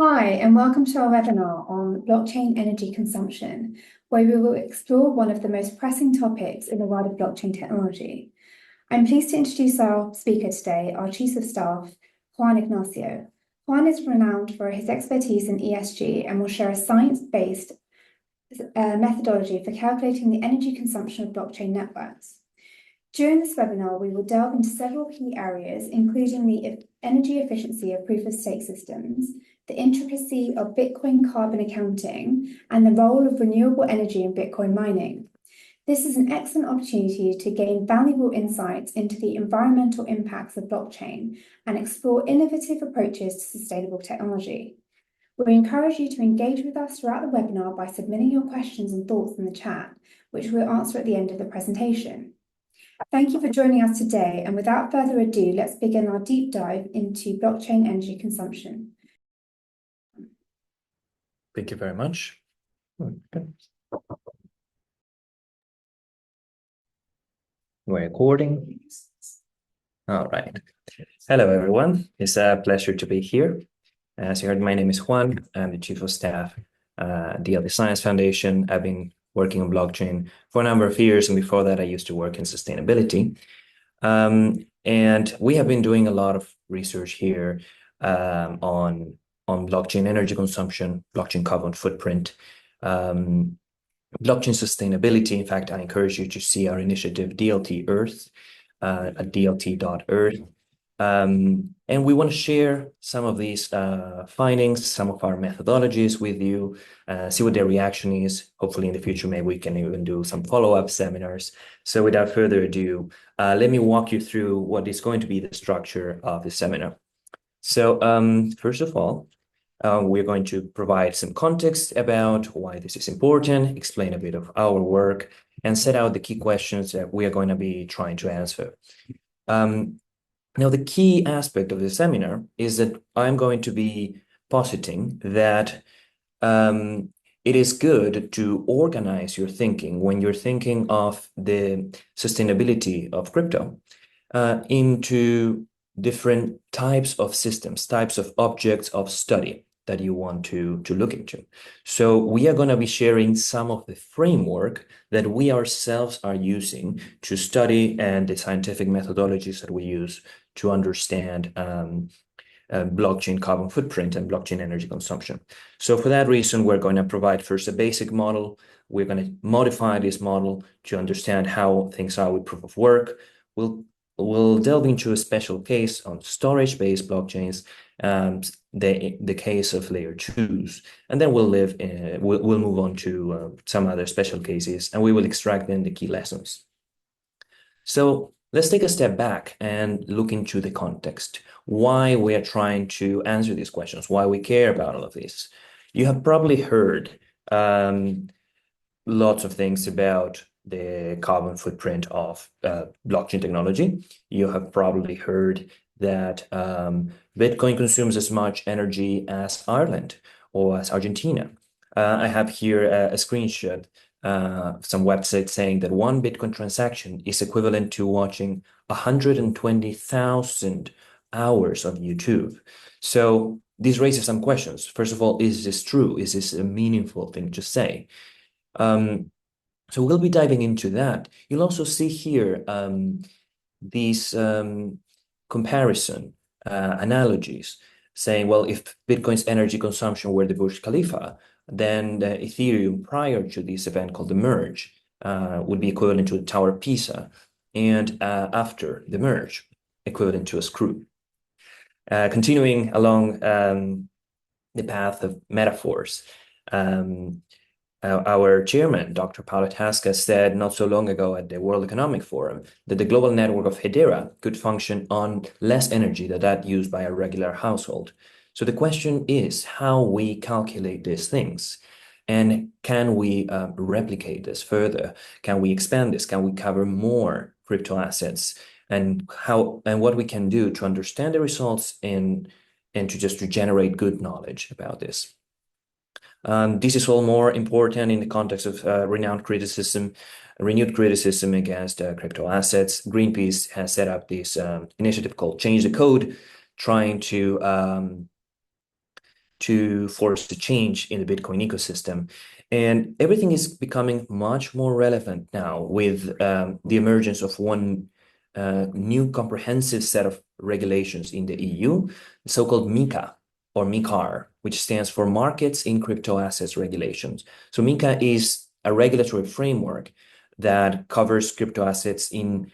Hi, and welcome to our webinar on blockchain energy consumption, where we will explore one of the most pressing topics in the world of blockchain technology. I'm pleased to introduce our speaker today, our Chief of Staff, Juan Ignacio. Juan is renowned for his expertise in ESG and will share a science-based methodology for calculating the energy consumption of blockchain networks. During this webinar, we will delve into several key areas, including the energy efficiency of proof-of-stake systems, the intricacy of Bitcoin carbon accounting, and the role of renewable energy in Bitcoin mining. This is an excellent opportunity to gain valuable insights into the environmental impacts of blockchain and explore innovative approaches to sustainable technology. We encourage you to engage with us throughout the webinar by submitting your questions and thoughts in the chat, which we'll answer at the end of the presentation. Thank you for joining us today, and without further ado, let's begin our deep dive into blockchain energy consumption. Thank you very much. Okay. We're recording. All right. Hello, everyone. It's a pleasure to be here. As you heard, my name is Juan. I'm the Chief of Staff at the Science Foundation. I've been working on blockchain for a number of years, and before that, I used to work in sustainability. And we have been doing a lot of research here on blockchain energy consumption, blockchain carbon footprint, blockchain sustainability. In fact, I encourage you to see our initiative DLT Earth at dlt.earth. And we want to share some of these findings, some of our methodologies with you, see what their reaction is. Hopefully in the future, maybe we can even do some follow-up seminars. So without further ado, let me walk you through what is going to be the structure of the seminar. So first of all, we're going to provide some context about why this is important, explain a bit of our work, and set out the key questions that we are going to be trying to answer. Now, the key aspect of the seminar is that I'm going to be positing that it is good to organize your thinking when you're thinking of the sustainability of crypto into different types of systems, types of objects of study that you want to look into. So we are going to be sharing some of the framework that we ourselves are using to study and the scientific methodologies that we use to understand blockchain carbon footprint and blockchain energy consumption. So for that reason, we're going to provide first a basic model. We're going to modify this model to understand how things are with proof of work. We'll delve into a special case on storage-based blockchains, the case of layer 2s, and then we'll move on to some other special cases, and we will extract then the key lessons. So let's take a step back and look into the context, why we are trying to answer these questions, why we care about all of this. You have probably heard lots of things about the carbon footprint of blockchain technology. You have probably heard that Bitcoin consumes as much energy as Ireland or as Argentina. I have here a screenshot some websites saying that one Bitcoin transaction is equivalent to watching 120,000 hours of YouTube. So this raises some questions. First of all, is this true? Is this a meaningful thing to say? So we'll be diving into that. You'll also see here these comparison analogies saying, well, if Bitcoin's energy consumption were the Burj Khalifa, then the Ethereum prior to this event called the merge would be equivalent to the Tower of Pisa, and after the merge, equivalent to a screw. Continuing along the path of metaphors, our chairman, Dr. Paulo Tasca, said not so long ago at the World Economic Forum that the global network of Hedera could function on less energy than that used by a regular household. So the question is how we calculate these things, and can we replicate this further? Can we expand this? Can we cover more crypto assets? And what we can do to understand the results and to generate good knowledge about this. This is all more important in the context of renewed criticism against crypto assets. Greenpeace has set up this initiative called Change the Code, trying to to force a change in the Bitcoin ecosystem. And everything is becoming much more relevant now with the emergence of one new comprehensive set of regulations in the EU, the so-called MiCA or MiCAR, which stands for Markets in Crypto Assets Regulations. So MiCA is a regulatory framework that covers crypto assets in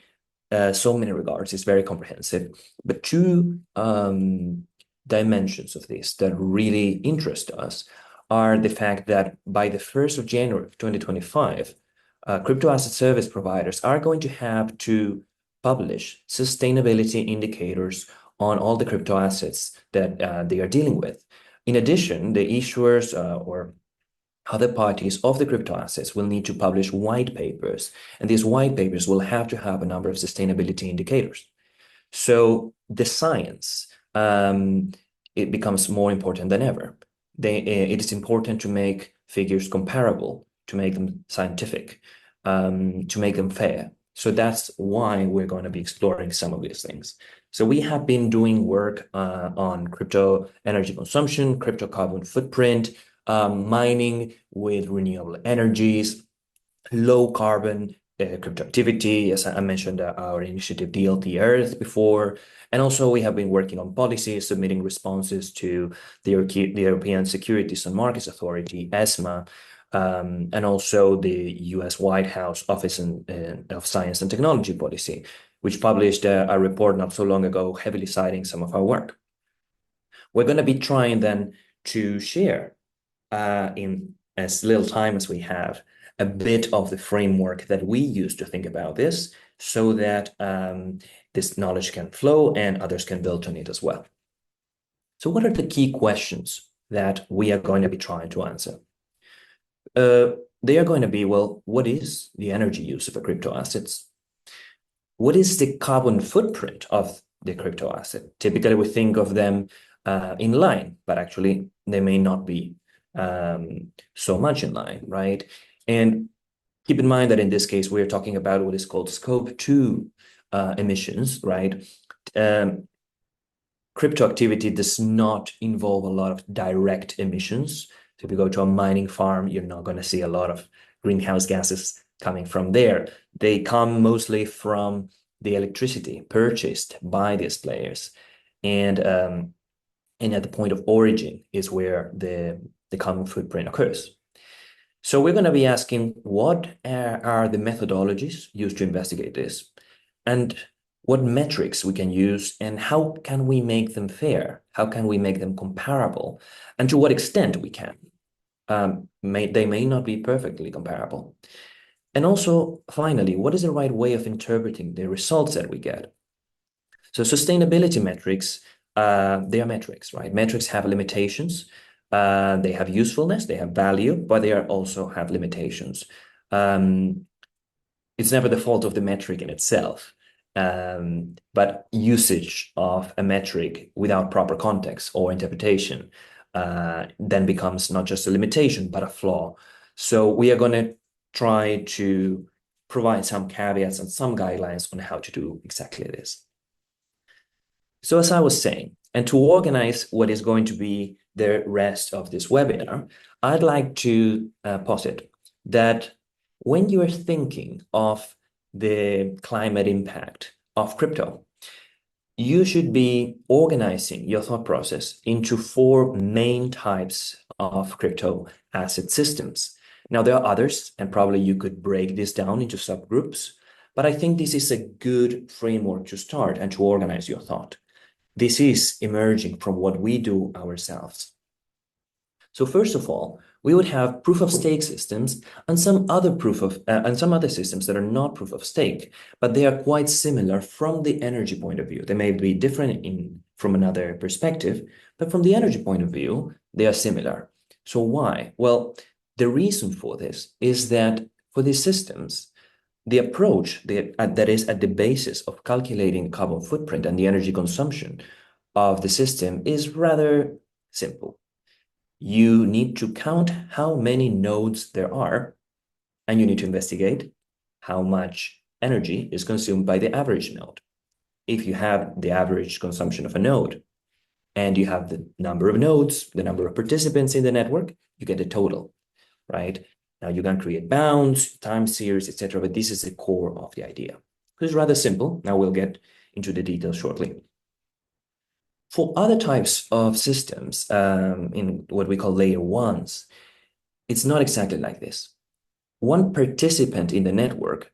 so many regards. It's very comprehensive. But two dimensions of this that really interest us are the fact that by the 1st of January of 2025, crypto asset service providers are going to have to publish sustainability indicators on all the crypto assets that they are dealing with. In addition, the issuers or other parties of the crypto assets will need to publish white papers, and these white papers will have to have a number of sustainability indicators. So the science, it becomes more important than ever. It is important to make figures comparable, to make them scientific, to make them fair. So that's why we're going to be exploring some of these things. So we have been doing work on crypto energy consumption, crypto carbon footprint, mining with renewable energies, low carbon crypto activity, as I mentioned our initiative DLT Earth before. And also we have been working on policies, submitting responses to the European Securities and Markets Authority, ESMA, and also the US White House Office of Science and Technology Policy, which published a report not so long ago, heavily citing some of our work. We're going to be trying then to share in as little time as we have a bit of the framework that we use to think about this so that this knowledge can flow and others can build on it as well. So what are the key questions that we are going to be trying to answer? They are going to be, well, what is the energy use of the crypto assets? What is the carbon footprint of the crypto asset? Typically, we think of them in line, but actually they may not be so much in line, right? And keep in mind that in this case, we're talking about what is called scope 2 emissions, right? Crypto activity does not involve a lot of direct emissions. So if you go to a mining farm, you're not going to see a lot of greenhouse gases coming from there. They come mostly from the electricity purchased by these players. And at the point of origin is where the carbon footprint occurs. So we're going to be asking what are the methodologies used to investigate this, and what metrics we can use, and how can we make them fair? How can we make them comparable? And to what extent we can? They may not be perfectly comparable. And also, finally, what is the right way of interpreting the results that we get? So sustainability metrics, they are metrics, right? Metrics have limitations. They have usefulness, they have value, but they also have limitations. It's never the fault of the metric in itself, but usage of a metric without proper context or interpretation then becomes not just a limitation, but a flaw. So we are going to try to provide some caveats and some guidelines on how to do exactly this. So as I was saying, and to organize what is going to be the rest of this webinar, I'd like to posit that when you are thinking of the climate impact of crypto, you should be organizing your thought process into 4 main types of crypto asset systems. Now, there are others, and probably you could break this down into subgroups, but I think this is a good framework to start and to organize your thought. This is emerging from what we do ourselves. So first of all, we would have proof of stake systems and some other systems that are not proof of stake, but they are quite similar from the energy point of view. They may be different from another perspective, but from the energy point of view, they are similar. So why? Well, the reason for this is that for these systems, the approach that is at the basis of calculating carbon footprint and the energy consumption of the system is rather simple. You need to count how many nodes there are, and you need to investigate how much energy is consumed by the average node. If you have the average consumption of a node, and you have the number of nodes, the number of participants in the network, you get a total, right? Now you can create bounds, time series, etc., but this is the core of the idea. It's rather simple. Now we'll get into the details shortly. For other types of systems, in what we call layer ones, it's not exactly like this. One participant in the network,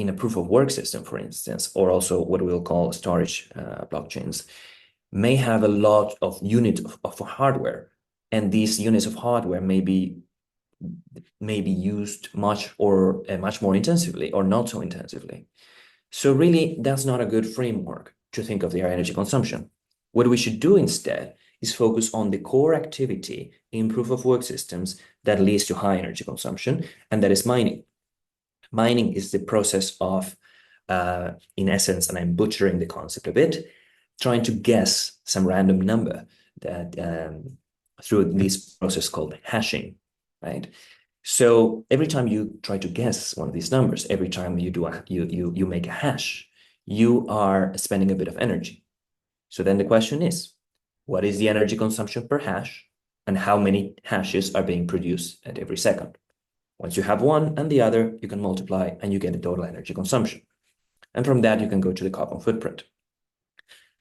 in a proof of work system, for instance, or also what we'll call storage blockchains, may have a lot of units of hardware, and these units of hardware may be used much more intensively or not so intensively. So really, that's not a good framework to think of their energy consumption. What we should do instead is focus on the core activity in proof of work systems that leads to high energy consumption, and that is mining. Mining is the process of, in essence, and I'm butchering the concept a bit, trying to guess some random number that through this process called hashing, right? So every time you try to guess one of these numbers, every time you do you make a hash, you are spending a bit of energy. So then the question is, what is the energy consumption per hash, and how many hashes are being produced at every second? Once you have one and the other, you can multiply and you get the total energy consumption. And from that, you can go to the carbon footprint.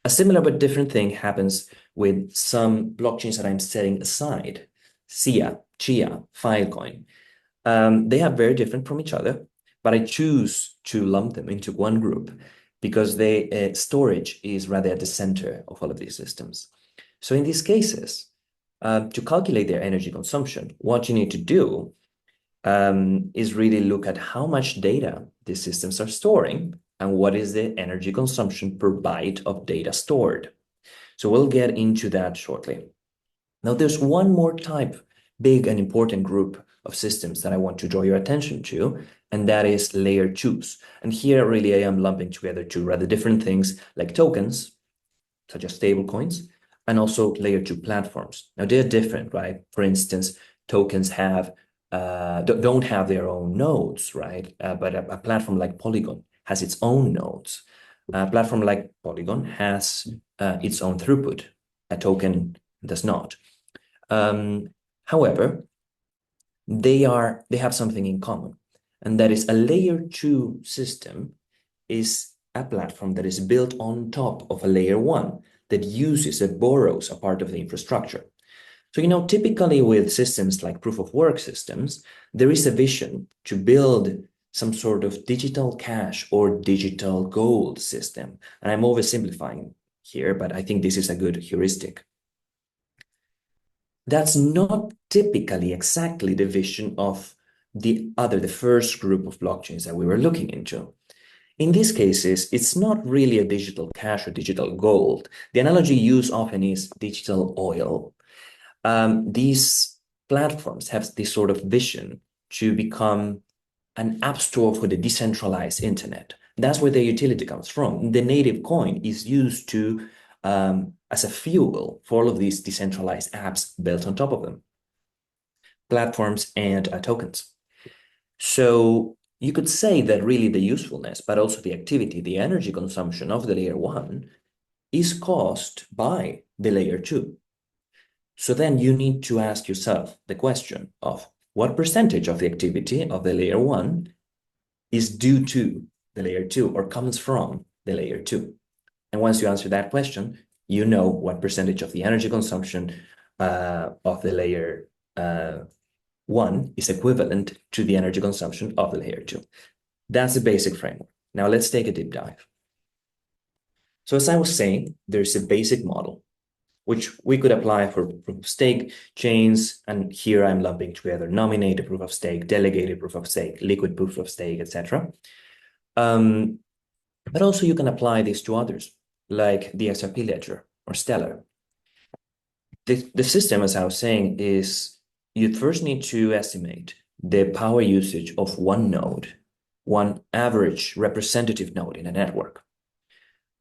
A similar but different thing happens with some blockchains that I'm setting aside, SIA, Chia, Filecoin. They are very different from each other, but I choose to lump them into one group because storage is rather at the center of all of these systems. So in these cases, to calculate their energy consumption, what you need to do is really look at how much data these systems are storing and what is the energy consumption per byte of data stored. So we'll get into that shortly. Now, there's one more type, big and important group of systems that I want to draw your attention to, and that is layer twos. And here, really, I am lumping together two rather different things like tokens, such as stablecoins, and also layer two platforms. Now, they're different, right? For instance, tokens don't have their own nodes, right? But a platform like Polygon has its own nodes. A platform like Polygon has its own throughput. A token does not. However, they have something in common, and that is a layer two system is a platform that is built on top of a layer one that borrows a part of the infrastructure. So, typically with systems like proof of work systems, there is a vision to build some sort of digital cash or digital gold system. And I'm oversimplifying here, but I think this is a good heuristic. That's not typically exactly the vision of the first group of blockchains that we were looking into. In these cases, it's not really a digital cash or digital gold. The analogy used often is digital oil. These platforms have this sort of vision to become an app store for the decentralized internet. That's where the utility comes from. The native coin is used to as a fuel for all of these decentralized apps built on top of them, platforms and tokens. So you could say that really the usefulness, but also the activity, the energy consumption of the layer one is caused by the layer two. So then you need to ask yourself the question of what percentage of the activity of the layer one is due to the layer two or comes from the layer two. And once you answer that question, you know what percentage of the energy consumption of the layer one is equivalent to the energy consumption of the layer two. That's the basic framework. Now let's take a deep dive. So as I was saying, there's a basic model which we could apply for proof of stake chains. And here I'm lumping together nominated proof of stake, delegated proof of stake, liquid proof of stake, etc. But also you can apply this to others, like the XRP ledger or Stellar. The system, as I was saying, is you first need to estimate the power usage of one node, one average representative node in a network.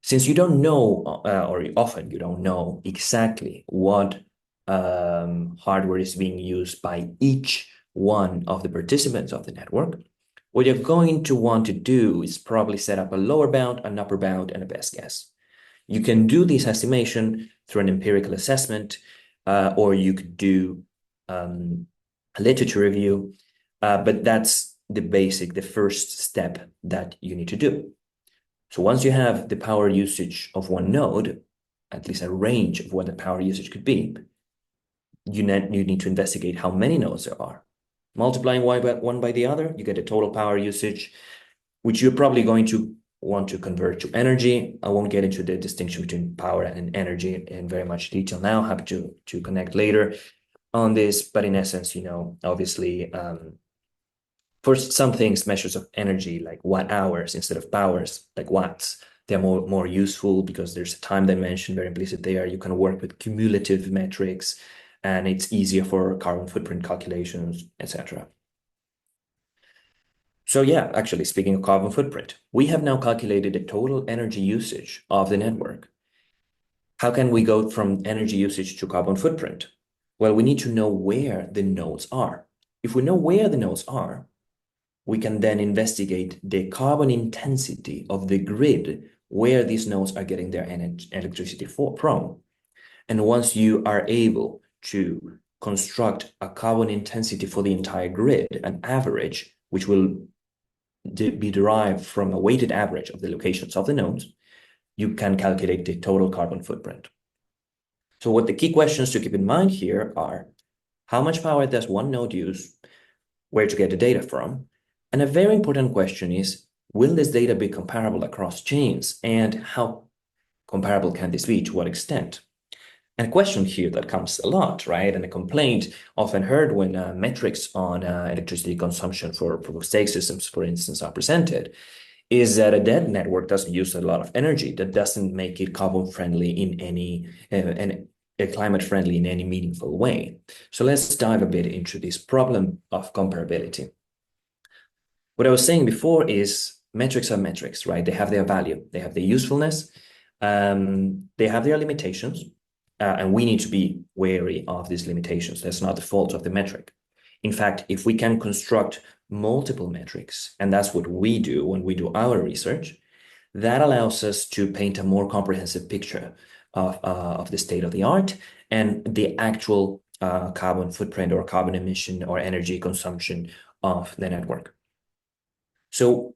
Since you don't know, or often you don't know exactly what hardware is being used by each one of the participants of the network, what you're going to want to do is probably set up a lower bound, an upper bound, and a best guess. You can do this estimation through an empirical assessment, or you could do a literature review, but that's the first step that you need to do. So once you have the power usage of one node, at least a range of what the power usage could be, you need to investigate how many nodes there are. Multiplying one by the other, you get a total power usage, which you're probably going to want to convert to energy. I won't get into the distinction between power and energy in very much detail now. Happy to connect later on this, but in essence, obviously, for some things, measures of energy like watt hours instead of powers, like watts, they're more useful because there's a time dimension very implicit there. You can work with cumulative metrics, and it's easier for carbon footprint calculations, etc. So yeah, actually, speaking of carbon footprint, we have now calculated the total energy usage of the network. How can we go from energy usage to carbon footprint? Well, we need to know where the nodes are. If we know where the nodes are, we can then investigate the carbon intensity of the grid where these nodes are getting their electricity from. And once you are able to construct a carbon intensity for the entire grid, an average, which will be derived from a weighted average of the locations of the nodes, you can calculate the total carbon footprint. So what the key questions to keep in mind here are, how much power does one node use, where to get the data from, and a very important question is, will this data be comparable across chains, and how comparable can this be, to what extent? And a question here that comes a lot, right? And a complaint often heard when metrics on electricity consumption for proof-of-stake systems, for instance, are presented, is that a dead network doesn't use a lot of energy. That doesn't make it carbon-friendly in any, climate-friendly in any meaningful way. So let's dive a bit into this problem of comparability. What I was saying before is metrics are metrics, right? They have their value, they have their usefulness, they have their limitations. And we need to be wary of these limitations. That's not the fault of the metric. In fact, if we can construct multiple metrics, and that's what we do when we do our research, that allows us to paint a more comprehensive picture of the state of the art and the actual carbon footprint or carbon emission or energy consumption of the network. So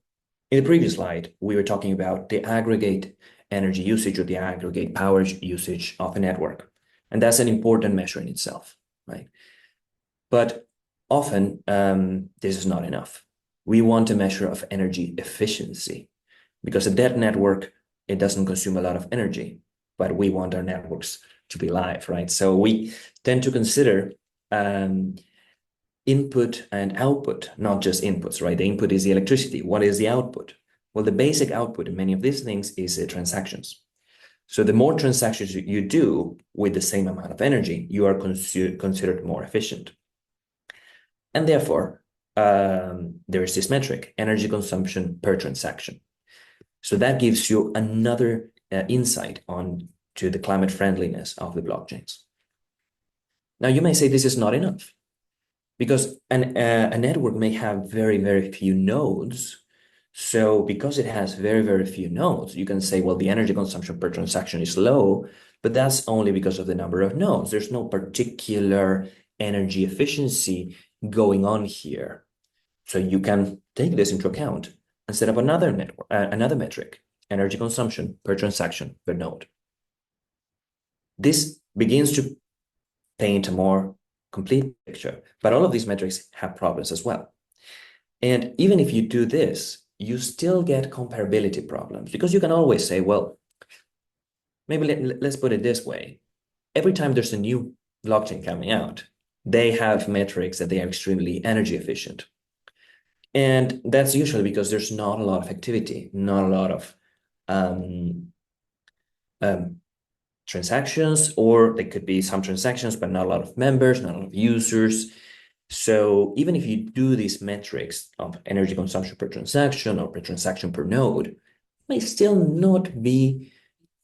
in the previous slide, we were talking about the aggregate energy usage or the aggregate power usage of a network. And that's an important measure in itself, right? But often this is not enough. We want a measure of energy efficiency because a dead network, it doesn't consume a lot of energy, but we want our networks to be live, right? So we tend to consider input and output, not just inputs, right? The input is the electricity. What is the output? Well, the basic output in many of these things is transactions. So the more transactions you do with the same amount of energy, you are considered more efficient. And therefore, there is this metric, energy consumption per transaction. So that gives you another insight on to the climate friendliness of the blockchains. Now, you may say this is not enough because a network may have very, very few nodes. So because it has very, very few nodes, you can say, well, the energy consumption per transaction is low, but that's only because of the number of nodes. There's no particular energy efficiency going on here. So you can take this into account and set up another network, another metric, energy consumption per transaction per node. This begins to paint a more complete picture, but all of these metrics have problems as well. And even if you do this, you still get comparability problems because you can always say, well, maybe let's put it this way. Every time there's a new blockchain coming out, they have metrics that they are extremely energy efficient. And that's usually because there's not a lot of activity, not a lot of transactions, or there could be some transactions, but not a lot of members, not a lot of users. So even if you do these metrics of energy consumption per transaction or per transaction per node, it may still not be,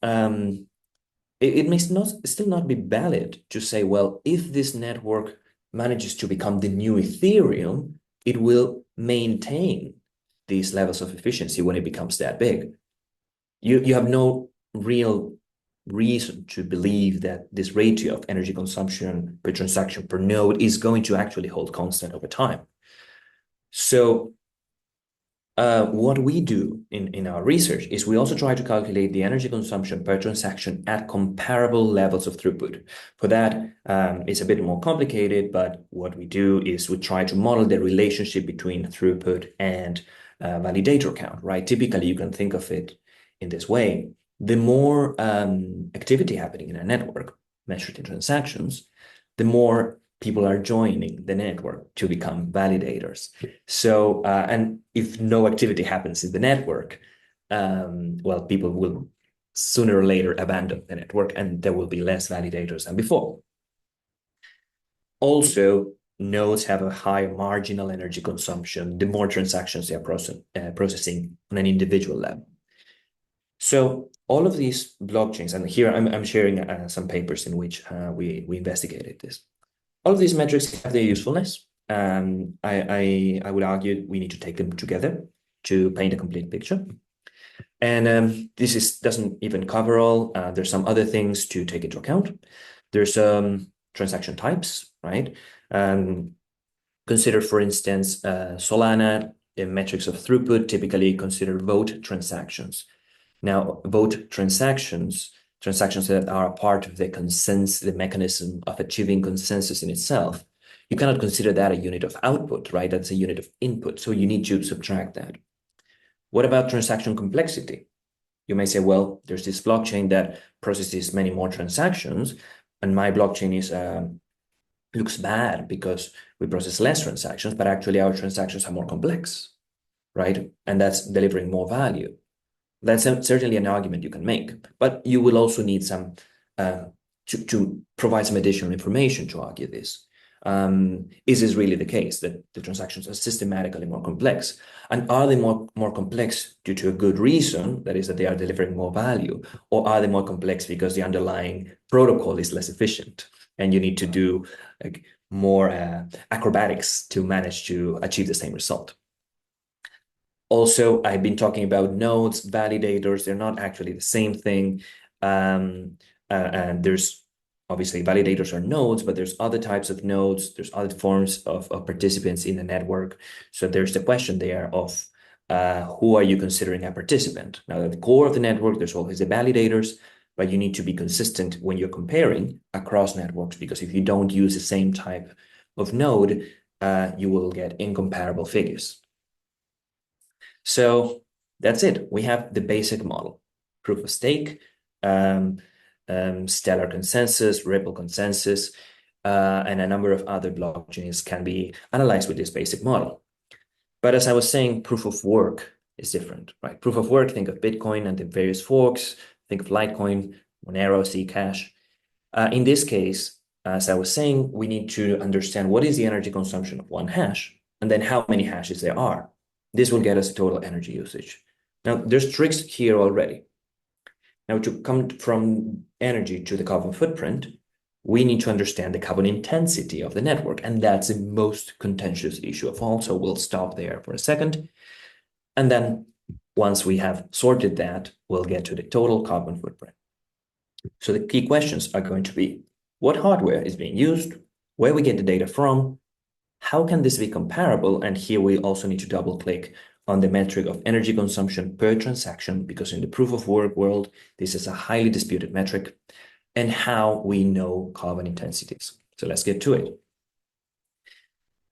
it may still not be valid to say, well, if this network manages to become the new Ethereum, it will maintain these levels of efficiency when it becomes that big. You have no real reason to believe that this ratio of energy consumption per transaction per node is going to actually hold constant over time. So what we do in our research is we also try to calculate the energy consumption per transaction at comparable levels of throughput. For that, it's a bit more complicated, but what we do is we try to model the relationship between throughput and validator count, right? Typically, you can think of it in this way. The more activity happening in a network measured in transactions, the more people are joining the network to become validators. So, and if no activity happens in the network, well, people will sooner or later abandon the network and there will be less validators than before. Also, nodes have a higher marginal energy consumption the more transactions they are processing on an individual level. So all of these blockchains, and here I'm sharing some papers in which we investigated this. All of these metrics have their usefulness. I would argue we need to take them together to paint a complete picture. And this doesn't even cover all. There's some other things to take into account. There's transaction types, right? Consider, for instance, Solana, the metrics of throughput typically consider vote transactions. Now, vote transactions that are a part of the consensus, the mechanism of achieving consensus in itself, you cannot consider that a unit of output, right? That's a unit of input. So you need to subtract that. What about transaction complexity? You may say, well, there's this blockchain that processes many more transactions, and my blockchain looks bad because we process less transactions, but actually our transactions are more complex, right? And that's delivering more value. That's certainly an argument you can make, but you will also need some to provide some additional information to argue this. Is this really the case that the transactions are systematically more complex? And are they more complex due to a good reason, that is that they are delivering more value, or are they more complex because the underlying protocol is less efficient and you need to do like more acrobatics to manage to achieve the same result? Also, I've been talking about nodes, validators. They're not actually the same thing. And there's obviously validators are nodes, but there's other types of nodes. There's other forms of participants in the network. So there's the question there of who are you considering a participant? Now, at the core of the network, there's always the validators, but you need to be consistent when you're comparing across networks, because if you don't use the same type of node, you will get incomparable figures. So that's it. We have the basic model: proof of stake, stellar consensus, Ripple consensus, and a number of other blockchains can be analyzed with this basic model. But as I was saying, proof of work is different, right? Proof of work, think of Bitcoin and the various forks, think of Litecoin, Monero, Zcash. In this case, as I was saying, we need to understand what is the energy consumption of one hash, and then how many hashes there are. This will get us a total energy usage. Now, there's tricks here already. Now, to come from energy to the carbon footprint, we need to understand the carbon intensity of the network, and that's the most contentious issue of all. So we'll stop there for a second. And then once we have sorted that, we'll get to the total carbon footprint. So the key questions are going to be: what hardware is being used, where we get the data from, how can this be comparable? And here we also need to double click on the metric of energy consumption per transaction, because in the proof of work world, this is a highly disputed metric, and how we know carbon intensities. So let's get to it.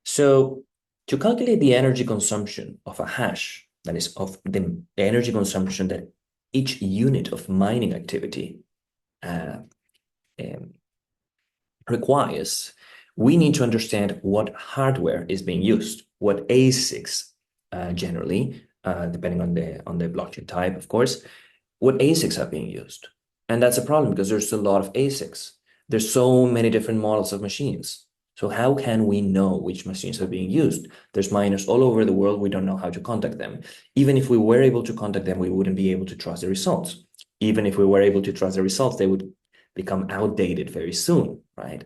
So to calculate the energy consumption of a hash, that is of the energy consumption that each unit of mining activity requires, we need to understand what hardware is being used, what ASICs generally, depending on the blockchain type, of course, what ASICs are being used. And that's a problem because there's a lot of ASICs. There's so many different models of machines. So how can we know which machines are being used? There's miners all over the world. We don't know how to contact them. Even if we were able to contact them, we wouldn't be able to trust the results. Even if we were able to trust the results, they would become outdated very soon, right?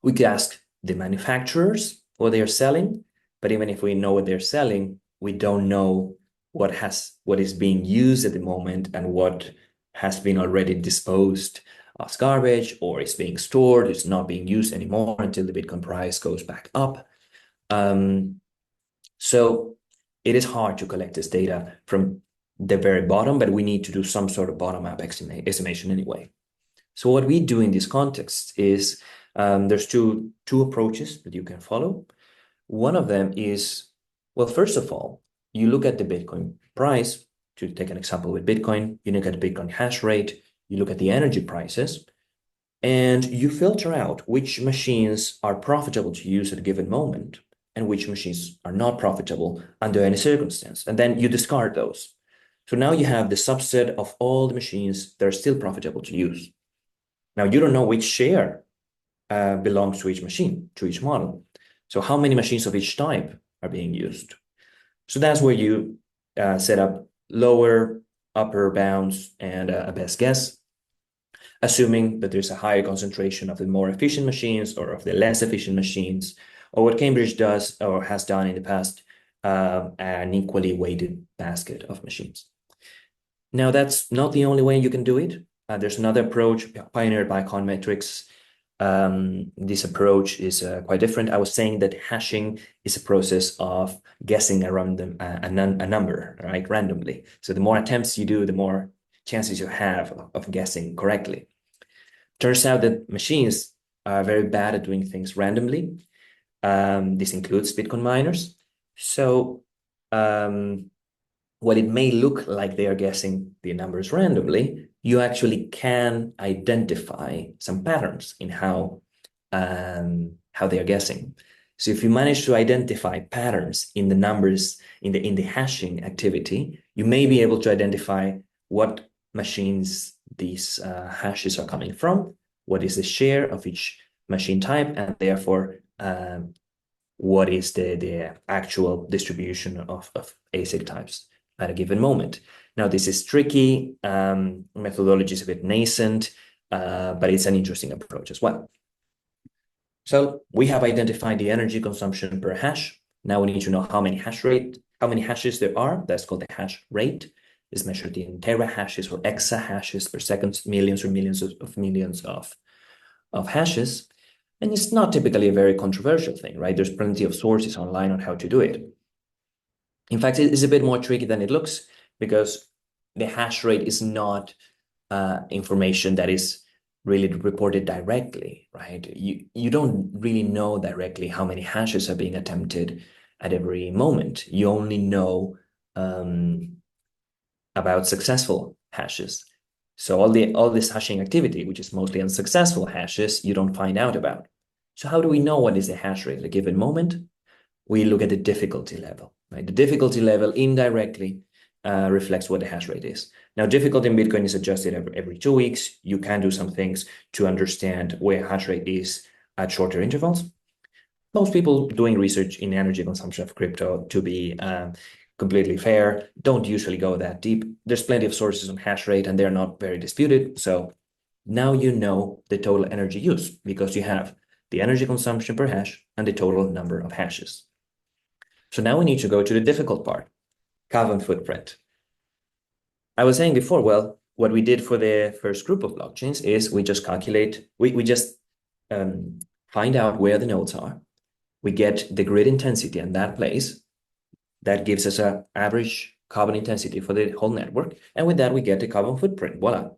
We could ask the manufacturers what they are selling, but even if we know what they're selling, we don't know what is being used at the moment and what has been already disposed as garbage, or it's being stored, it's not being used anymore until the Bitcoin price goes back up. So it is hard to collect this data from the very bottom, but we need to do some sort of bottom-up estimation anyway. So what we do in this context is there's two approaches that you can follow. One of them is, well, first of all, you look at the Bitcoin price. To take an example with Bitcoin, you look at the Bitcoin hash rate, you look at the energy prices, and you filter out which machines are profitable to use at a given moment and which machines are not profitable under any circumstance. And then you discard those. So now you have the subset of all the machines that are still profitable to use. Now you don't know which share belongs to each machine, to each model. So how many machines of each type are being used? So that's where you set up lower, upper bounds, and a best guess, assuming that there's a higher concentration of the more efficient machines or of the less efficient machines, or what Cambridge does or has done in the past, an equally weighted basket of machines. Now, that's not the only way you can do it. There's another approach pioneered by Econometrics. This approach is quite different. I was saying that hashing is a process of guessing around a number, right, randomly. So the more attempts you do, the more chances you have of guessing correctly. Turns out that machines are very bad at doing things randomly. This includes Bitcoin miners. So while it may look like they are guessing the numbers randomly, you actually can identify some patterns in how they are guessing. So if you manage to identify patterns in the numbers in the hashing activity, you may be able to identify what machines these hashes are coming from, what is the share of each machine type, and therefore what is the actual distribution of ASIC types at a given moment. Now, this is tricky. Methodology is a bit nascent, but it's an interesting approach as well. So we have identified the energy consumption per hash. Now we need to know how many hashes there are. That's called the hash rate. It's measured in terahashes or exahashes per second, millions of hashes. And it's not typically a very controversial thing, right? There's plenty of sources online on how to do it. In fact, it is a bit more tricky than it looks because the hash rate is not information that is really reported directly, right? You don't really know directly how many hashes are being attempted at every moment. You only know about successful hashes. So all this hashing activity, which is mostly unsuccessful hashes, you don't find out about. So how do we know what is the hash rate at a given moment? We look at the difficulty level, right? The difficulty level indirectly reflects what the hash rate is. Now, difficulty in Bitcoin is adjusted every 2 weeks. You can do some things to understand where hash rate is at shorter intervals. Most people doing research in energy consumption of crypto, to be completely fair, don't usually go that deep. There's plenty of sources on hash rate and they're not very disputed. So now you know the total energy use because you have the energy consumption per hash and the total number of hashes. So now we need to go to the difficult part, carbon footprint. I was saying before, well, what we did for the first group of blockchains is we just calculate, we just find out where the nodes are. We get the grid intensity in that place. That gives us an average carbon intensity for the whole network. And with that, we get the carbon footprint, voila.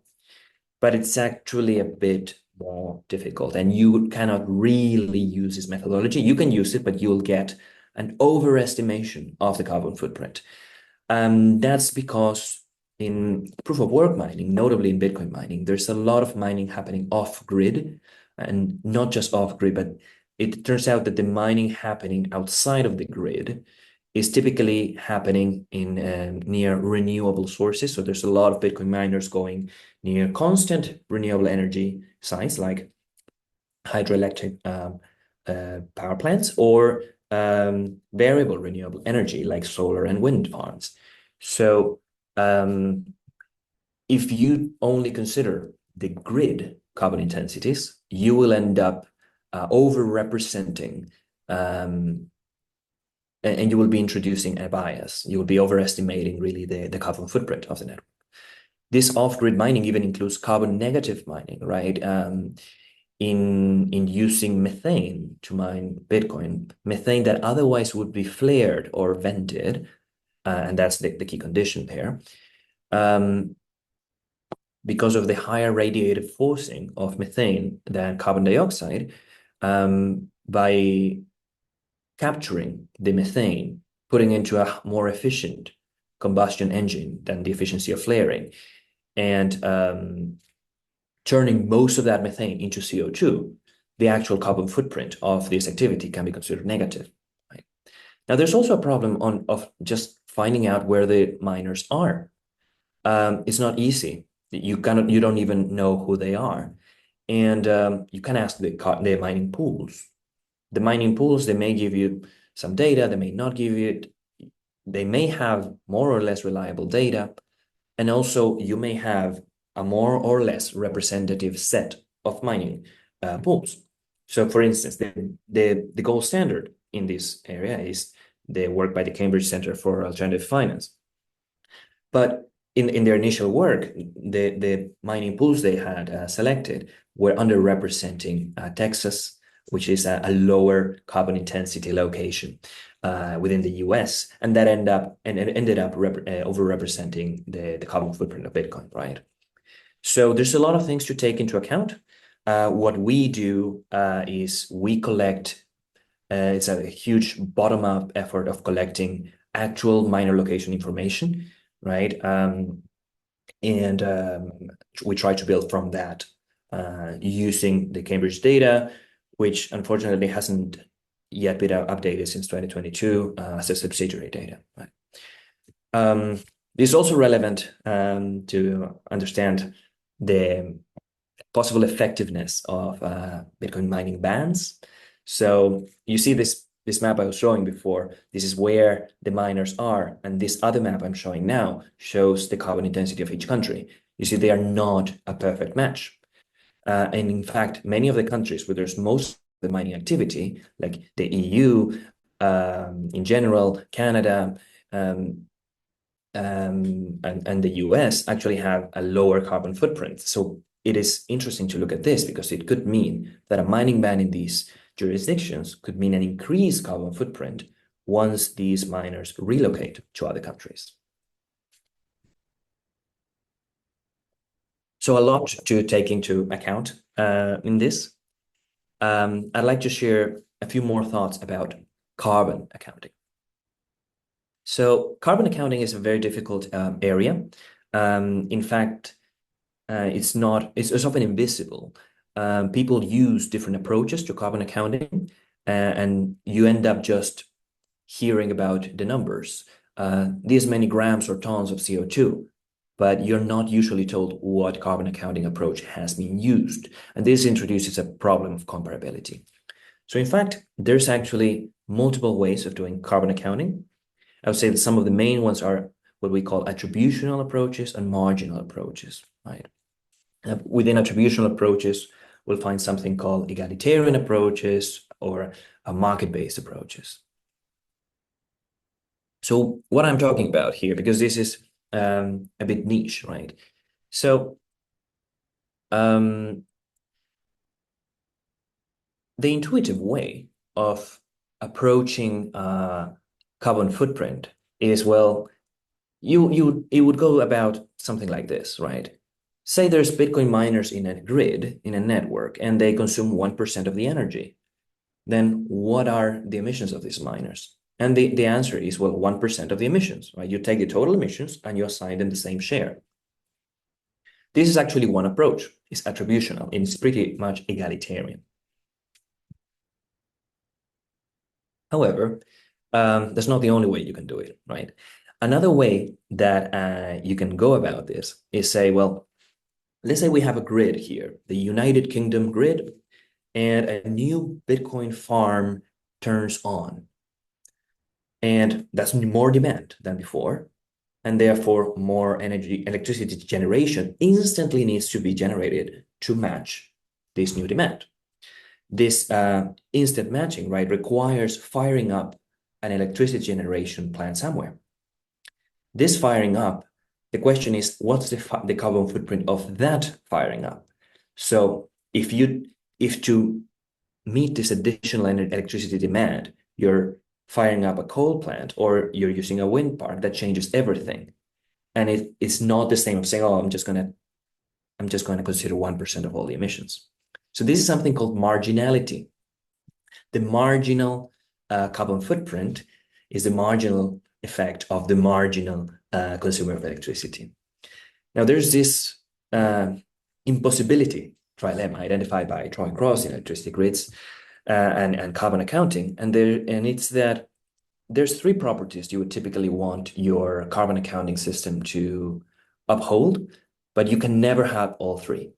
But it's actually a bit more difficult and you cannot really use this methodology. You can use it, but you'll get an overestimation of the carbon footprint. That's because in proof of work mining, notably in Bitcoin mining, there's a lot of mining happening off grid and not just off grid, but it turns out that the mining happening outside of the grid is typically happening in near renewable sources. So there's a lot of Bitcoin miners going near constant renewable energy sites like hydroelectric power plants or variable renewable energy like solar and wind farms. So if you only consider the grid carbon intensities, you will end up over-representing and you will be introducing a bias. You will be overestimating really the carbon footprint of the network. This off-grid mining even includes carbon negative mining, right? In using methane to mine Bitcoin, methane that otherwise would be flared or vented, and that's the key condition there. Because of the higher radiative forcing of methane than carbon dioxide, by capturing the methane, putting into a more efficient combustion engine than the efficiency of flaring, and turning most of that methane into CO2, the actual carbon footprint of this activity can be considered negative. Right? Now, there's also a problem of just finding out where the miners are. It's not easy. You don't even know who they are, and you can ask the mining pools. The mining pools, they may give you some data, they may not give you it. They may have more or less reliable data, and also you may have a more or less representative set of mining pools. So, for instance, the gold standard in this area is the work by the Cambridge Center for Alternative Finance. But in their initial work, the mining pools they had selected were underrepresenting Texas, which is a lower carbon intensity location within the US, and that ended up overrepresenting the carbon footprint of Bitcoin, right? So there's a lot of things to take into account. What we do is we collect, it's a huge bottom-up effort of collecting actual miner location information, right? We try to build from that using the Cambridge data, which unfortunately hasn't yet been updated since 2022 as a subsidiary data. Right? This is also relevant to understand the possible effectiveness of Bitcoin mining bans. So you see this map I was showing before. This is where the miners are, and this other map I'm showing now shows the carbon intensity of each country. You see, they are not a perfect match. And in fact, many of the countries where there's most of the mining activity, like the EU, in general, Canada, and the US, actually have a lower carbon footprint. So it is interesting to look at this because it could mean that a mining ban in these jurisdictions could mean an increased carbon footprint once these miners relocate to other countries. So a lot to take into account in this. I'd like to share a few more thoughts about carbon accounting. So carbon accounting is a very difficult area. In fact, it's often invisible. People use different approaches to carbon accounting, and you end up just hearing about the numbers. These many grams or tons of CO2, but you're not usually told what carbon accounting approach has been used. And this introduces a problem of comparability. So in fact, there's actually multiple ways of doing carbon accounting. I would say that some of the main ones are what we call attributional approaches and marginal approaches, right? Within attributional approaches, we'll find something called egalitarian approaches or market-based approaches. So what I'm talking about here, because this is a bit niche, right? So the intuitive way of approaching carbon footprint is, well, it would go about something like this, right? Say there's Bitcoin miners in a grid, in a network, and they consume 1% of the energy. Then what are the emissions of these miners? And the answer is, well, 1% of the emissions, right? You take the total emissions and you assign them the same share. This is actually one approach. It's attributional, and it's pretty much egalitarian. However, that's not the only way you can do it, right? Another way that you can go about this is say, well, let's say we have a grid here, the United Kingdom grid, and a new Bitcoin farm turns on. And that's more demand than before. And therefore, more electricity generation instantly needs to be generated to match this new demand. This instant matching, right, requires firing up an electricity generation plant somewhere. This firing up the question is, what's the carbon footprint of that firing up? So if to meet this additional electricity demand, you're firing up a coal plant or you're using a wind park, that changes everything. And it's not the same of saying, oh, I'm just going to consider 1% of all the emissions. So this is something called marginality. The marginal carbon footprint is the marginal effect of the marginal consumer of electricity. Now, there's this impossibility trilemma identified by Troy Cross in electricity grids and carbon accounting, and it's that there's three properties you would typically want your carbon accounting system to uphold, but you can never have all three.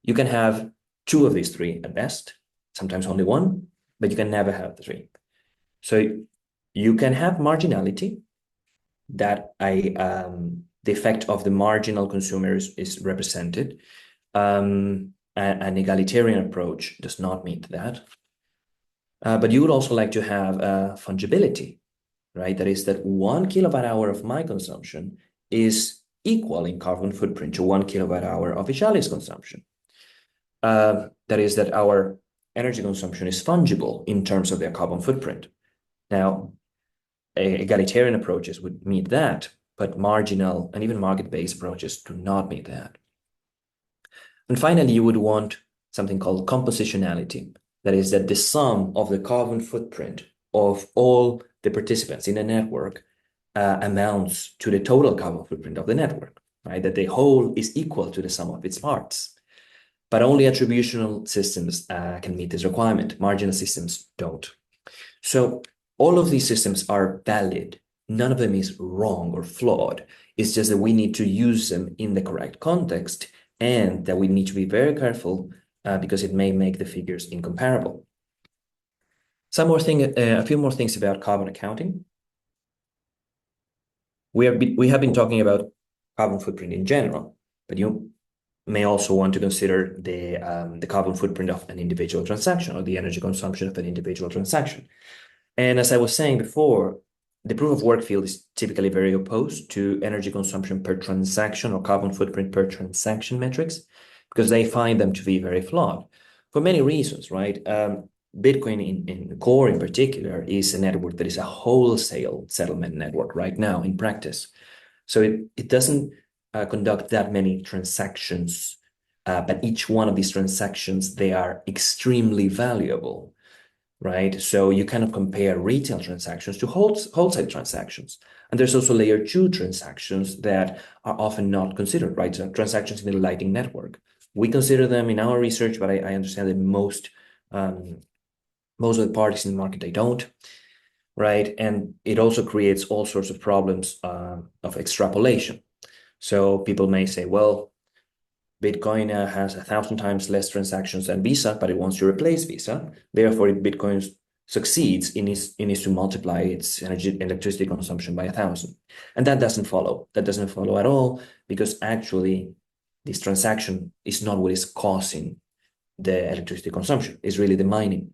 You can have two of these three at best, sometimes only one, but you can never have the three. So you can have marginality, that the effect of the marginal consumers is represented. An egalitarian approach does not meet that. But you would also like to have fungibility, right? That is that 1 kilowatt hour of my consumption is equal in carbon footprint to 1 kilowatt hour of Ishali's consumption. That is that our energy consumption is fungible in terms of their carbon footprint. Now, egalitarian approaches would meet that, but marginal and even market-based approaches do not meet that. And finally, you would want something called compositionality. That is that the sum of the carbon footprint of all the participants in a network amounts to the total carbon footprint of the network, right? That the whole is equal to the sum of its parts. But only attributional systems can meet this requirement. Marginal systems don't. So all of these systems are valid. None of them is wrong or flawed. It's just that we need to use them in the correct context, and that we need to be very careful because it may make the figures incomparable. A few more things about carbon accounting. We have been talking about carbon footprint in general, but you may also want to consider the carbon footprint of an individual transaction or the energy consumption of an individual transaction. And as I was saying before, the proof of work field is typically very opposed to energy consumption per transaction or carbon footprint per transaction metrics, because they find them to be very flawed for many reasons, right? Bitcoin in core in particular is a network that is a wholesale settlement network right now in practice. So it doesn't conduct that many transactions, but each one of these transactions, they are extremely valuable, right? So you cannot compare retail transactions to wholesale transactions. And there's also layer 2 transactions that are often not considered, right? So transactions in the Lightning Network. We consider them in our research, but I understand that most of the parties in the market, they don't, right? And it also creates all sorts of problems of extrapolation. So people may say, well, Bitcoin has 1,000 times less transactions than Visa, but it wants to replace Visa. Therefore, if Bitcoin succeeds, it needs to multiply its electricity consumption by 1,000. And that doesn't follow. That doesn't follow at all, because actually this transaction is not what is causing the electricity consumption. It's really the mining.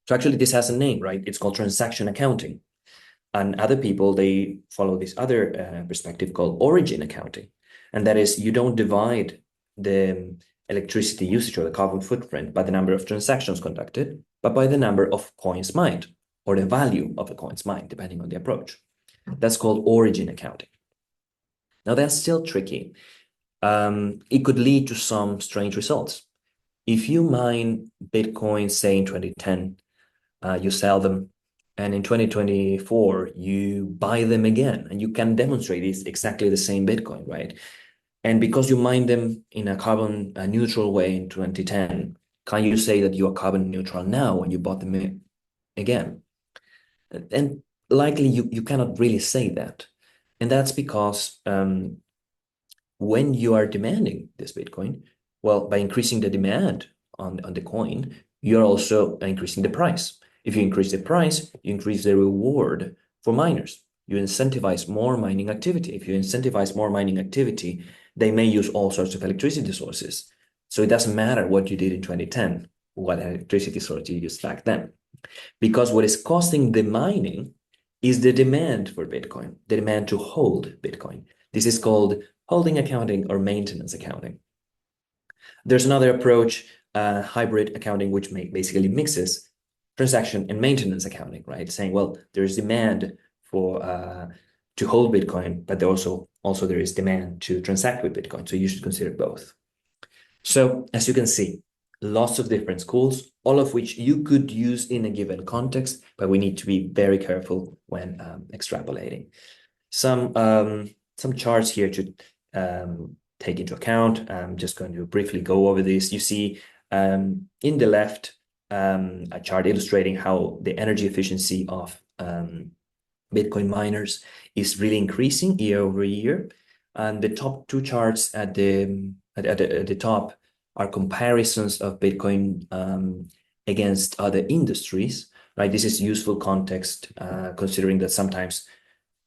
So actually this has a name, right? It's called transaction accounting. And other people, they follow this other perspective called origin accounting. And that is, you don't divide the electricity usage or the carbon footprint by the number of transactions conducted, but by the number of coins mined, or the value of the coins mined, depending on the approach. That's called origin accounting. Now that's still tricky. It could lead to some strange results. If you mine Bitcoin, say in 2010, you sell them, and in 2024, you buy them again, and you can demonstrate it's exactly the same Bitcoin, right? And because you mine them in a carbon neutral way in 2010, can you say that you are carbon neutral now when you bought them again? And likely you cannot really say that. And that's because when you are demanding this Bitcoin, well, by increasing the demand on the coin, you're also increasing the price. If you increase the price, you increase the reward for miners. You incentivize more mining activity. If you incentivize more mining activity, they may use all sorts of electricity sources. So it doesn't matter what you did in 2010, what electricity source you used back then. Because what is costing the mining is the demand for Bitcoin, the demand to hold Bitcoin. This is called holding accounting or maintenance accounting. There's another approach, hybrid accounting, which basically mixes transaction and maintenance accounting, right? Saying, well, there's demand for to hold Bitcoin, but there also there is demand to transact with Bitcoin. So you should consider both. So as you can see, lots of different schools, all of which you could use in a given context, but we need to be very careful when extrapolating. Some charts here to take into account. I'm just going to briefly go over this. You see in the left a chart illustrating how the energy efficiency of Bitcoin miners is really increasing year over year. And the top two charts at the top are comparisons of Bitcoin against other industries, right? This is useful context considering that sometimes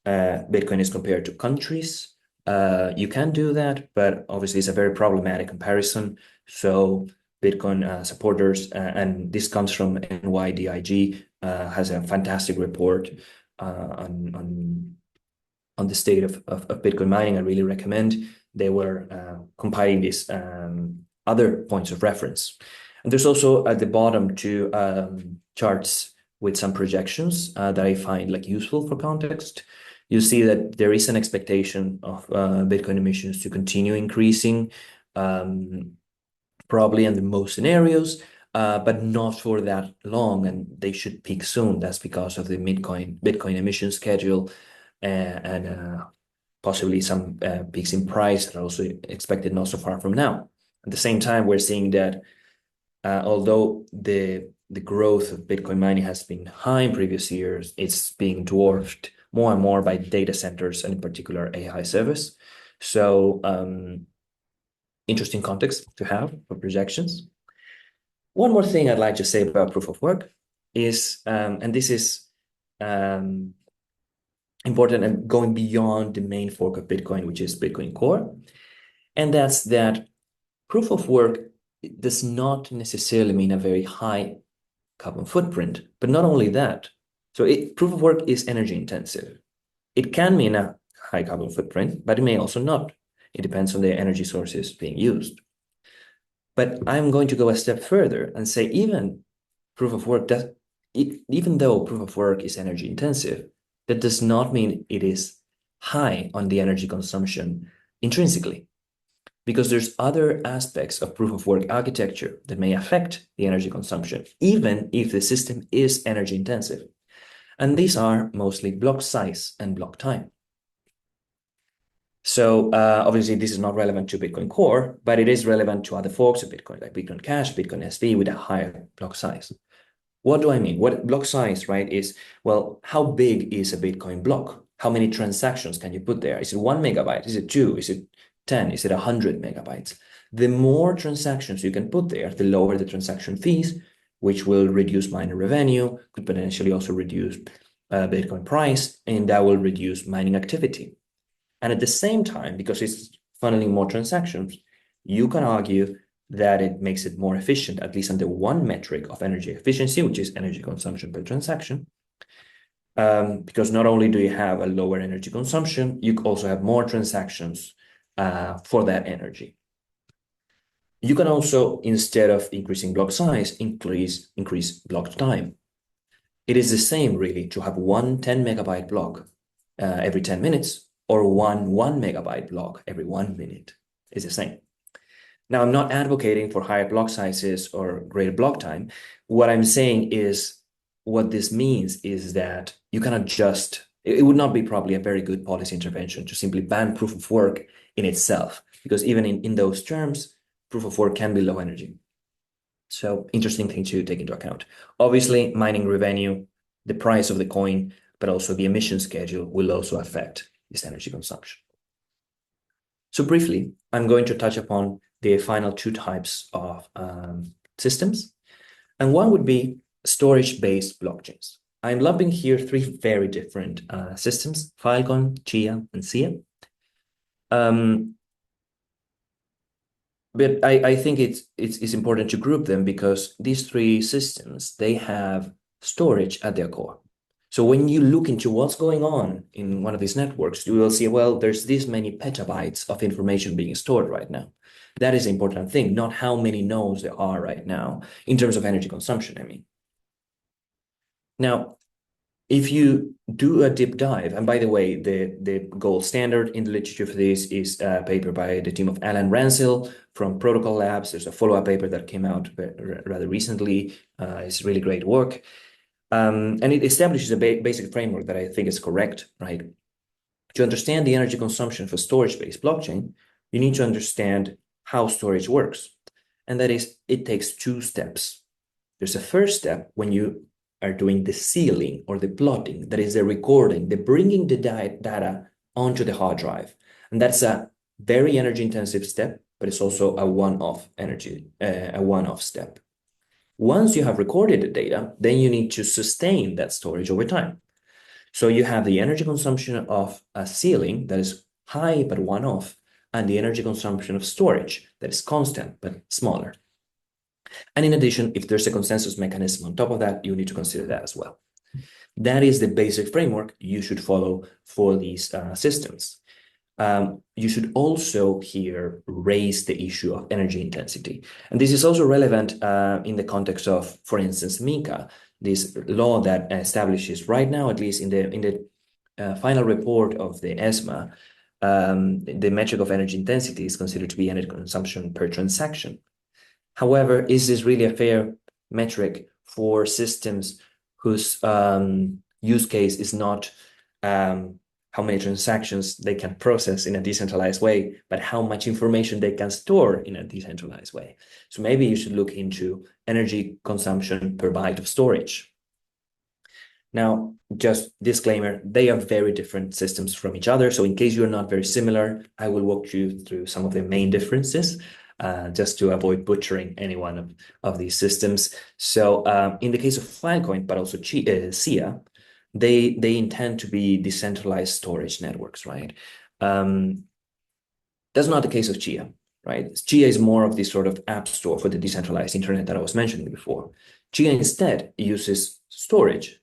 Bitcoin is compared to countries. You can do that, but obviously it's a very problematic comparison. So Bitcoin supporters, and this comes from NYDIG, has a fantastic report on the state of Bitcoin mining. I really recommend. They were compiling these other points of reference. And there's also at the bottom two charts with some projections that I find useful for context. You see that there is an expectation of Bitcoin emissions to continue increasing, probably in the most scenarios, but not for that long, and they should peak soon. That's because of the Bitcoin emission schedule and possibly some peaks in price that are also expected not so far from now. At the same time, we're seeing that although the growth of Bitcoin mining has been high in previous years, it's being dwarfed more and more by data centers, and in particular AI service. So interesting context to have for projections. One more thing I'd like to say about proof of work is, and this is important and going beyond the main fork of Bitcoin, which is Bitcoin Core, and that's that proof of work does not necessarily mean a very high carbon footprint, but not only that. So proof of work is energy intensive. It can mean a high carbon footprint, but it may also not. It depends on the energy sources being used. But I'm going to go a step further and say even though proof of work is energy intensive, that does not mean it is high on the energy consumption intrinsically, because there's other aspects of proof of work architecture that may affect the energy consumption, even if the system is energy intensive. And these are mostly block size and block time. So obviously this is not relevant to Bitcoin Core, but it is relevant to other forks of Bitcoin, like Bitcoin Cash, Bitcoin SV with a higher block size. What do I mean? What block size, right, is, well, how big is a Bitcoin block? How many transactions can you put there? Is it 1 megabyte? Is it 2? Is it 10? Is it 100 megabytes? The more transactions you can put there, the lower the transaction fees, which will reduce miner revenue, could potentially also reduce Bitcoin price, and that will reduce mining activity. And at the same time, because it's funneling more transactions, you can argue that it makes it more efficient, at least under one metric of energy efficiency, which is energy consumption per transaction. Because not only do you have a lower energy consumption, you also have more transactions for that energy. You can also, instead of increasing block size, increase block time. It is the same, really, to have one 10 megabyte block every 10 minutes, or one 1 megabyte block every 1 minute. It's the same. Now, I'm not advocating for higher block sizes or greater block time. What I'm saying is, what this means is that you can adjust. It would not be probably a very good policy intervention to simply ban proof of work in itself, because even in those terms, proof of work can be low energy. So interesting thing to take into account. Obviously, mining revenue, the price of the coin, but also the emission schedule will also affect this energy consumption. So briefly, I'm going to touch upon the final two types of systems. And one would be storage-based blockchains. I'm lumping here three very different systems: Filecoin, Chia, and Sia. But I think it's important to group them because these three systems, they have storage at their core. So when you look into what's going on in one of these networks, you will see, well, there's this many petabytes of information being stored right now. That is the important thing, not how many nodes there are right now in terms of energy consumption, I mean. Now, if you do a deep dive, and by the way, the gold standard in the literature for this is a paper by the team of Alan Ransell from Protocol Labs. There's a follow-up paper that came out rather recently. It's really great work. And it establishes a basic framework that I think is correct, right? To understand the energy consumption for storage-based blockchain, you need to understand how storage works. And that is, it takes two steps. There's a first step when you are doing the sealing or the plotting, that is the recording, the bringing the data onto the hard drive. And that's a very energy intensive step, but it's also a one-off step. Once you have recorded the data, then you need to sustain that storage over time. So you have the energy consumption of a sealing that is high but one-off, and the energy consumption of storage that is constant but smaller. And in addition, if there's a consensus mechanism on top of that, you need to consider that as well. That is the basic framework you should follow for these systems. You should also here raise the issue of energy intensity. And this is also relevant in the context of, for instance, MiCA, this law that establishes right now, at least in the final report of the ESMA, the metric of energy intensity is considered to be energy consumption per transaction. However, is this really a fair metric for systems whose use case is not how many transactions they can process in a decentralized way, but how much information they can store in a decentralized way? So maybe you should look into energy consumption per byte of storage. Now, just disclaimer, they are very different systems from each other. So in case you're not very similar, I will walk you through some of the main differences, just to avoid butchering any one of these systems. So in the case of Filecoin, but also SIA, they intend to be decentralized storage networks, right? That's not the case of Chia, right? Chia is more of this sort of app store for the decentralized internet that I was mentioning before. Chia instead uses storage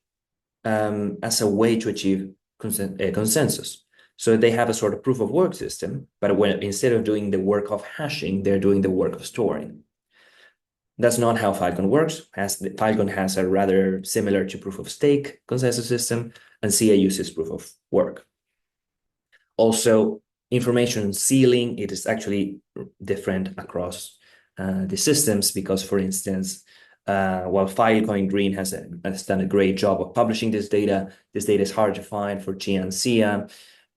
as a way to achieve consensus. So they have a sort of proof of work system, but instead of doing the work of hashing, they're doing the work of storing. That's not how Filecoin works. Filecoin has a rather similar to proof of stake consensus system, and SIA uses proof of work. Also, information sealing, it is actually different across the systems because, for instance, while Filecoin Green has done a great job of publishing this data is hard to find for Chia and SIA,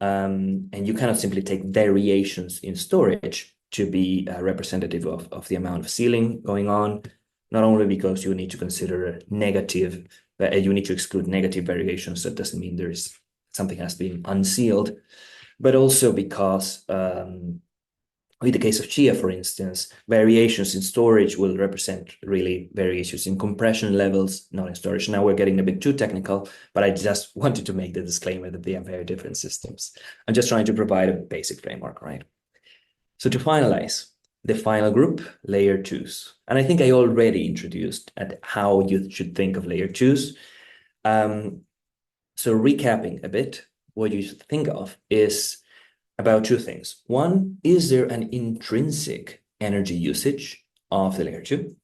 and you cannot simply take variations in storage to be representative of the amount of sealing going on, not only because you need to consider negative, you need to exclude negative variations. That doesn't mean there's something has been unsealed, but also because with the case of Chia, for instance, variations in storage will represent really variations in compression levels, not in storage. Now we're getting a bit too technical, but I just wanted to make the disclaimer that they are very different systems. I'm just trying to provide a basic framework, right? So to finalize, the final group, layer twos. And I think I already introduced at how you should think of layer twos. So recapping a bit, what you should think of is about two things. One, is there an intrinsic energy usage of the layer two?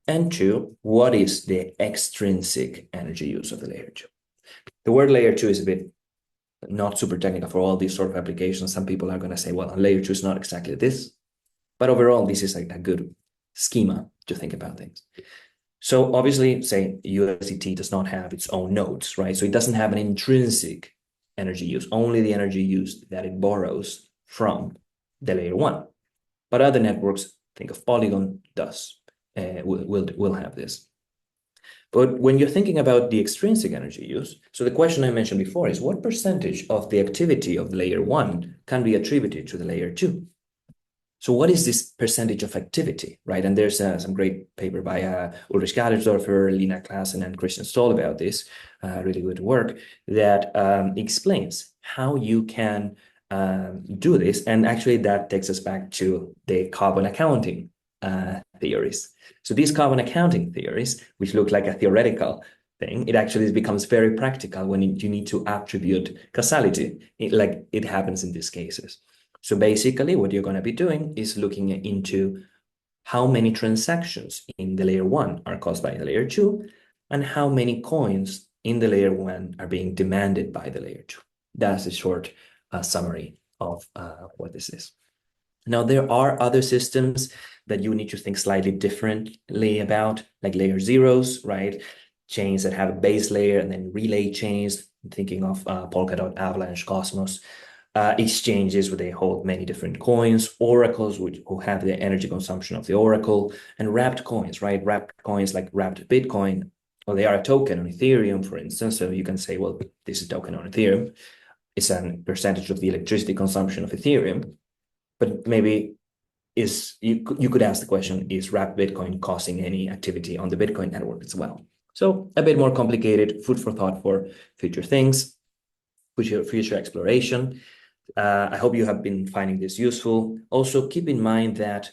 And two, what is the extrinsic energy use of the layer two? The word layer two is a bit not super technical for all these sort of applications. Some people are going to say, well, layer two is not exactly this. But overall, this is a good schema to think about things. So obviously, say USDT does not have its own nodes, right? So it doesn't have an intrinsic energy use, only the energy used that it borrows from the layer one. But other networks, think of Polygon, will have this. But when you're thinking about the extrinsic energy use, so the question I mentioned before is what percentage of the activity of layer one can be attributed to the layer two? So what is this percentage of activity, right? And there's some great paper by Ulrich Gallersdorfer, Lina Klassen, and Christian Stoll about this, really good work, that explains how you can do this. And actually that takes us back to the carbon accounting theories. So these carbon accounting theories, which look like a theoretical thing. It actually becomes very practical when you need to attribute causality, like it happens in these cases. So basically, what you're going to be doing is looking into how many transactions in the layer 1 are caused by the layer 2, and how many coins in the layer 1 are being demanded by the layer 2. That's a short summary of what this is. Now, there are other systems that you need to think slightly differently about, like layer zeros, right? Chains that have a base layer and then relay chains, thinking of Polkadot, Avalanche, Cosmos, exchanges where they hold many different coins, oracles who have the energy consumption of the oracle, and wrapped coins, right? Wrapped coins like wrapped Bitcoin, or they are a token on Ethereum, for instance. So you can say, well, this is a token on Ethereum. It's a percentage of the electricity consumption of Ethereum. But maybe you could ask the question, is wrapped Bitcoin causing any activity on the Bitcoin network as well? So a bit more complicated, food for thought for future things, future exploration. I hope you have been finding this useful. Also, keep in mind that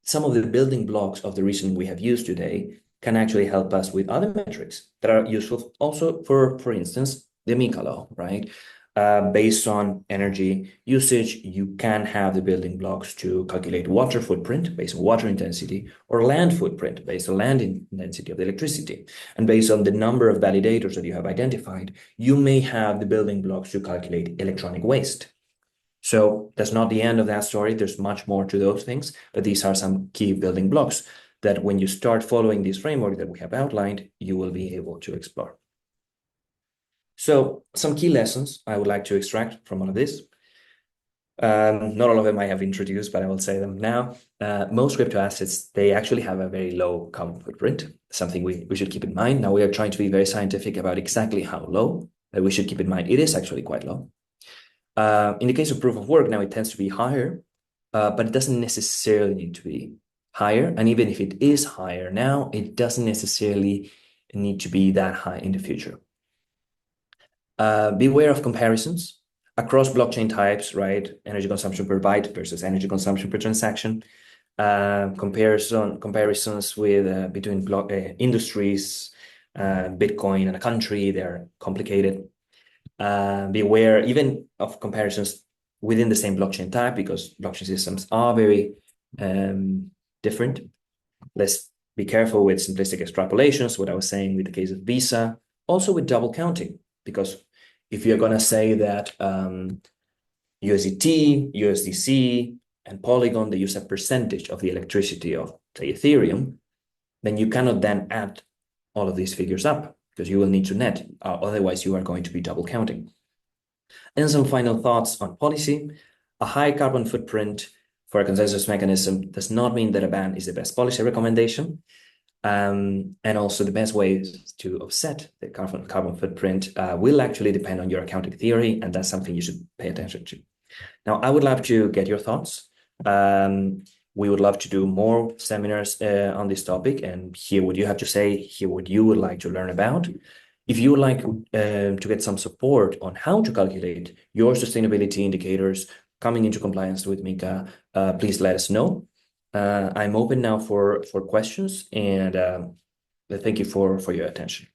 some of the building blocks of the reasoning we have used today can actually help us with other metrics that are useful also for instance, the Mika law, right? Based on energy usage, you can have the building blocks to calculate water footprint based on water intensity, or land footprint based on land intensity of the electricity. And based on the number of validators that you have identified, you may have the building blocks to calculate electronic waste. So that's not the end of that story. There's much more to those things, but these are some key building blocks that when you start following this framework that we have outlined, you will be able to explore. So some key lessons I would like to extract from all of this. Not all of them I have introduced, but I will say them now. Most crypto assets, they actually have a very low carbon footprint, something we should keep in mind. Now we are trying to be very scientific about exactly how low, but we should keep in mind it is actually quite low. In the case of proof of work, now it tends to be higher, but it doesn't necessarily need to be higher. And even if it is higher now, it doesn't necessarily need to be that high in the future. Beware of comparisons across blockchain types, right? Energy consumption per byte versus energy consumption per transaction. Comparisons with between industries, Bitcoin and a country, they're complicated. Beware even of comparisons within the same blockchain type, because blockchain systems are very different. Let's be careful with simplistic extrapolations, what I was saying with the case of Visa, also with double counting, because if you're going to say that USDT, USDC, and Polygon, they use a percentage of the electricity of, say, Ethereum, then you cannot then add all of these figures up, because you will need to net, otherwise you are going to be double counting. And some final thoughts on policy. A high carbon footprint for a consensus mechanism does not mean that a ban is the best policy recommendation. And also the best ways to offset the carbon footprint will actually depend on your accounting theory, and that's something you should pay attention to. Now, I would love to get your thoughts. We would love to do more seminars on this topic and hear what you have to say, hear what you would like to learn about. If you would like to get some support on how to calculate your sustainability indicators coming into compliance with Mika, please let us know. I'm open now for questions, and thank you for your attention.